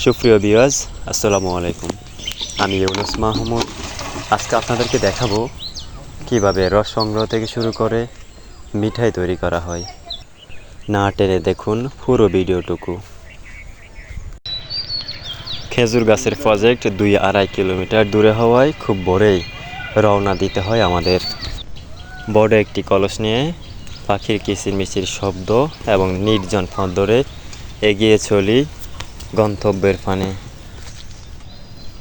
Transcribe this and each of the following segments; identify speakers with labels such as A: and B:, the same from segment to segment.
A: সুপ্রিয় ভিউয়ার্স, আসসালামু আলাইকুম। আমি ইউনুস মাহমুদ। আজকে আপনাদেরকে দেখাবো কিভাবে রস সংগ্রহ থেকে শুরু করে মিঠাই তৈরি করা হয়। না টেনে দেখুন পুরো ভিডিওটুকু। খেজুর গাছের প্রজেক্ট 2-2.5 কিলোমিটার দূরে হওয়ায় খুব ভোরেই রওনা দিতে হয় আমাদের। বড় একটি কলস নিয়ে পাখির কিচিরমিচির শব্দ এবং নির্জন পথ ধরে এগিয়ে চলি গন্তব্যের পানে।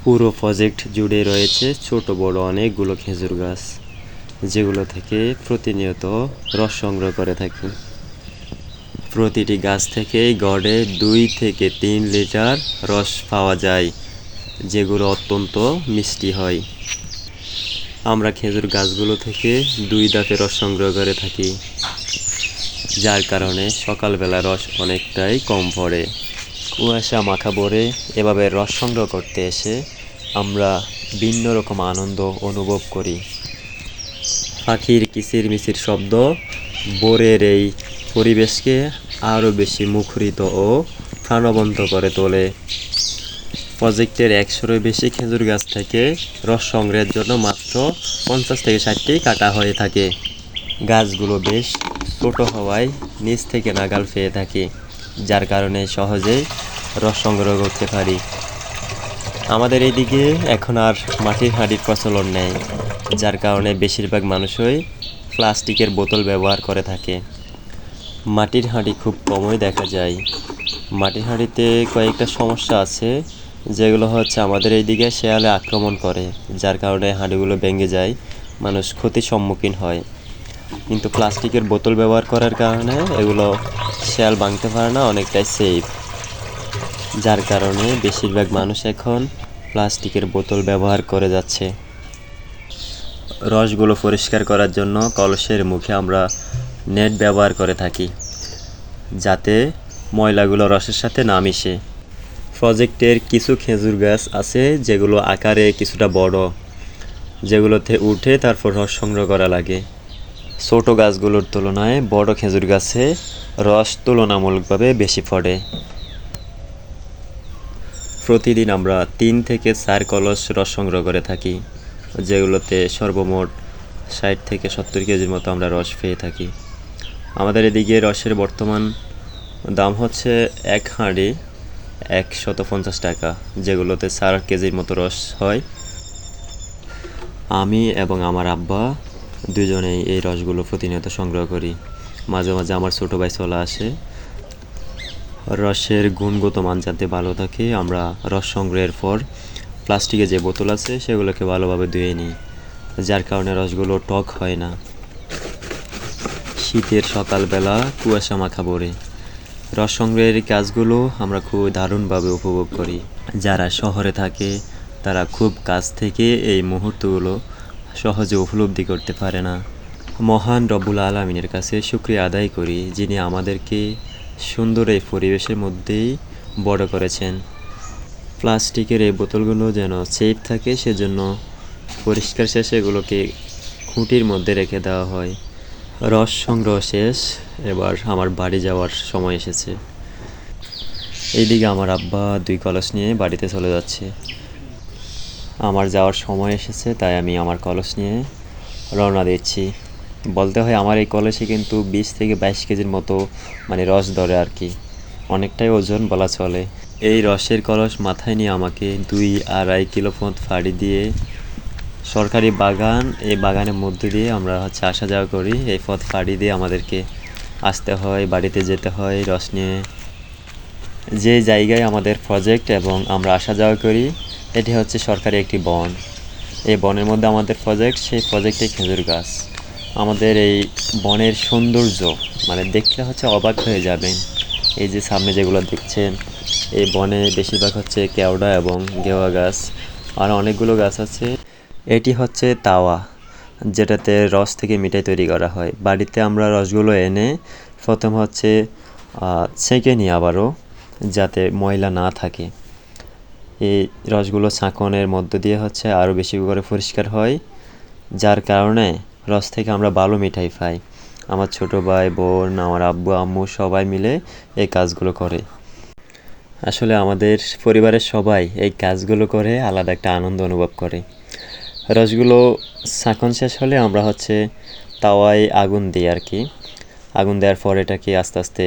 A: পুরো প্রজেক্ট জুড়ে রয়েছে ছোট বড় অনেকগুলো খেজুর গাছ, যেগুলো থেকে প্রতিনিয়ত রস সংগ্রহ করে থাকি। প্রতিটি গাছ থেকেই গড়ে 2 থেকে 3 লিটার রস পাওয়া যায়, যেগুলো অত্যন্ত মিষ্টি হয়। আমরা খেজুর গাছগুলো থেকে 2 ধাপে রস সংগ্রহ করে থাকি, যার কারণে সকালবেলা রস অনেকটাই কম পড়ে। কুয়াশা মাখা ভোরে এভাবে রস সংগ্রহ করতে এসে আমরা ভিন্ন রকম আনন্দ অনুভব করি। পাখির কিচিরমিচির শব্দ ভোরের এই পরিবেশকে আরও বেশি মুখরিত ও প্রাণবন্ত করে তোলে। প্রজেক্টের 100-এরও বেশি খেজুর গাছ থেকে রস সংগ্রহের জন্য মাত্র 50 থেকে 60টি কাটা হয়ে থাকে। গাছগুলো বেশ ছোট হওয়ায় নিচ থেকে নাগাল পেয়ে থাকি, যার কারণে সহজেই রস সংগ্রহ করতে পারি। আমাদের এইদিকে এখন আর মাটির হাঁড়ির প্রচলন নেই, যার কারণে বেশিরভাগ মানুষই প্লাস্টিকের বোতল ব্যবহার করে থাকে। মাটির হাঁড়ি খুব কমই দেখা যায়। মাটির হাঁড়িতে কয়েকটা সমস্যা আছে, যেগুলো হচ্ছে আমাদের এইদিকে শেয়ালে আক্রমণ করে, যার কারণে হাঁড়িগুলো ভেঙে যায়, মানুষ ক্ষতির সম্মুখীন হয়। কিন্তু প্লাস্টিকের বোতল ব্যবহার করার কারণে এগুলো শেয়াল ভাঙতে পারে না, অনেকটাই সেফ। যার কারণে বেশিরভাগ মানুষ এখন প্লাস্টিকের বোতল ব্যবহার করে যাচ্ছে। রসগুলো পরিষ্কার করার জন্য কলসের মুখে আমরা নেট ব্যবহার করে থাকি, যাতে ময়লাগুলো রসের সাথে না মিশে। প্রজেক্টের কিছু খেজুর গাছ আছে যেগুলো আকারে কিছুটা বড়, যেগুলোতে উঠে তারপর রস সংগ্রহ করা লাগে। ছোট গাছগুলোর তুলনায় বড় খেজুর গাছে রস তুলনামূলকভাবে বেশি পড়ে। প্রতিদিন আমরা 3 থেকে 4 কলস রস সংগ্রহ করে থাকি, যেগুলোতে সর্বমোট 60 থেকে 70 কেজির মতো আমরা রস পেয়ে থাকি। আমাদের এদিকে রসের বর্তমান দাম হচ্ছে 1 হাঁড়ি 150 টাকা, যেগুলোতে 4 কেজির মতো রস হয়। আমি এবং আমার আব্বা দুজনেই এই রসগুলো প্রতিনিয়ত সংগ্রহ করি। মাঝে মাঝে আমার ছোটো ভাই চলে আসে। রসের গুণগত মান যাতে ভালো থাকে, আমরা রস সংগ্রহের পর প্লাস্টিকের যে বোতল আছে সেগুলোকে ভালোভাবে ধুয়ে নিই, যার কারণে রসগুলো টক হয় না। শীতের সকালবেলা কুয়াশা মাখা ভোরে রস সংগ্রহের কাজগুলো আমরা খুব দারুণভাবে উপভোগ করি। যারা শহরে থাকে তারা খুব কাছ থেকে এই মুহূর্তগুলো সহজে উপলব্ধি করতে পারে না। মহান রব্বুল আলামিনের কাছে শুকরিয়া আদায় করি, যিনি আমাদেরকে সুন্দর এই পরিবেশের মধ্যেই বড় করেছেন। প্লাস্টিকের এই বোতলগুলো যেন সেফ থাকে, সেজন্য পরিষ্কার শেষে এগুলোকে খুঁটির মধ্যে রেখে দেওয়া হয়। রস সংগ্রহ শেষ, এবার আমার বাড়ি যাওয়ার সময় এসেছে। এইদিকে আমার আব্বা 2 কলস নিয়ে বাড়িতে চলে যাচ্ছে। আমার যাওয়ার সময় এসেছে, তাই আমি আমার কলস নিয়ে রওনা দিচ্ছি। বলতে হয় আমার এই কলসে কিন্তু 20 থেকে 22 কেজির মতো রস ধরে আর কি, অনেকটাই ওজন বলা চলে। এই রসের কলস মাথায় নিয়ে আমাকে 2-2.5 কিলো পথ পাড়ি দিয়ে সরকারি বাগান, এই বাগানের মধ্যে দিয়ে আমরা আসা যাওয়া করি। এই পথ পাড়ি দিয়ে আমাদেরকে আসতে হয়, বাড়িতে যেতে হয় রস নিয়ে। যে জায়গায় আমাদের প্রজেক্ট এবং আমরা আসা যাওয়া করি, এটি হচ্ছে সরকারি একটি বন। এই বনের মধ্যে আমাদের প্রজেক্ট, সেই প্রজেক্টে খেজুর গাছ। আমাদের এই বনের সৌন্দর্য দেখলে অবাক হয়ে যাবেন। এই যে সামনে যেগুলো দেখছেন, এই বনে বেশিরভাগ হচ্ছে কেওড়া এবং গেওয়া গাছ, আর অনেকগুলো গাছ আছে। এটি হচ্ছে তাওয়া, যেটাতে রস থেকে মিঠাই তৈরি করা হয়। বাড়িতে আমরা রসগুলো এনে প্রথম ছেঁকে নিই আবারও, যাতে ময়লা না থাকে। এই রসগুলো ছাঁকনের মধ্য দিয়ে আরও বেশি করে পরিষ্কার হয়, যার কারণে রস থেকে আমরা ভালো মিঠাই পাই। আমার ছোটো ভাই বোন, আমার আব্বু আম্মু সবাই মিলে এই কাজগুলো করে। আসলে আমাদের পরিবারের সবাই এই কাজগুলো করে আলাদা একটা আনন্দ অনুভব করে। রসগুলো ছাঁকন শেষ হলে আমরা তাওয়ায় আগুন দিই আর কি। আগুন দেওয়ার পর এটাকে আস্তে আস্তে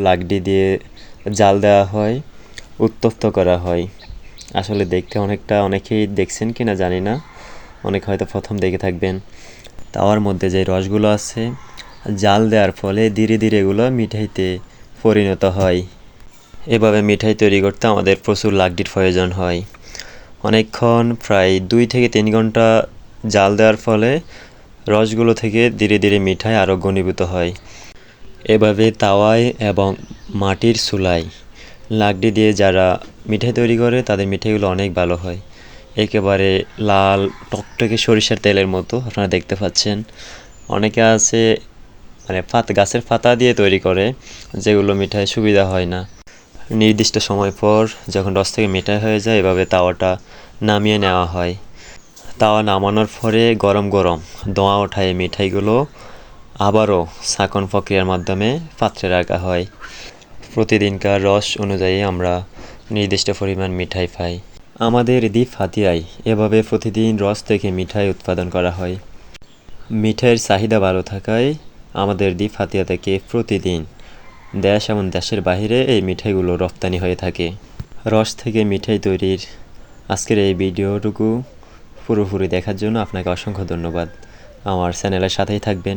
A: লাকড়ি দিয়ে জাল দেওয়া হয়, উত্তপ্ত করা হয়। আসলে দেখতে অনেকেই দেখছেন কিনা জানি না, অনেকে হয়তো প্রথম দেখে থাকবেন। তাওয়ার মধ্যে যে রসগুলো আছে জাল দেওয়ার ফলে ধীরে ধীরে এগুলো মিঠাইতে পরিণত হয়। এভাবে মিঠাই তৈরি করতে আমাদের প্রচুর লাকড়ির প্রয়োজন হয়। অনেকক্ষণ প্রায় 2 থেকে 3 ঘন্টা জাল দেওয়ার ফলে রসগুলো থেকে ধীরে ধীরে মিঠাই আরও ঘনীভূত হয়। এভাবে তাওয়ায় এবং মাটির চুলায় লাকড়ি দিয়ে যারা মিঠাই তৈরি করে তাদের মিঠাইগুলো অনেক ভালো হয়। একেবারে লাল টকটকে সরিষার তেলের মতো আপনারা দেখতে পাচ্ছেন। অনেকে আছে মানে গাছের পাতা দিয়ে তৈরি করে, যেগুলো মিঠাই সুবিধা হয় না। নির্দিষ্ট সময় পর যখন রস থেকে মিঠাই হয়ে যায় এভাবে তাওয়াটা নামিয়ে নেওয়া হয়। তাওয়া নামানোর পরে গরম গরম ধোঁয়া ওঠায় মিঠাইগুলো আবারও ছাঁকন প্রক্রিয়ার মাধ্যমে পাত্রে রাখা হয়। প্রতিদিনকার রস অনুযায়ী আমরা নির্দিষ্ট পরিমাণ মিঠাই পাই। আমাদের দ্বীপ হাতিয়ায় এভাবে প্রতিদিন রস থেকে মিঠাই উৎপাদন করা হয়। মিঠাইয়ের চাহিদা ভালো থাকায় আমাদের দ্বীপ হাতিয়া থেকে প্রতিদিন দেশ এবং দেশের বাইরে এই মিঠাইগুলো রপ্তানি হয়ে থাকে। রস থেকে মিঠাই তৈরির আজকের এই ভিডিওটুকু পুরোপুরি দেখার জন্য আপনাকে অসংখ্য ধন্যবাদ। আমার চ্যানেলের সাথেই থাকবেন।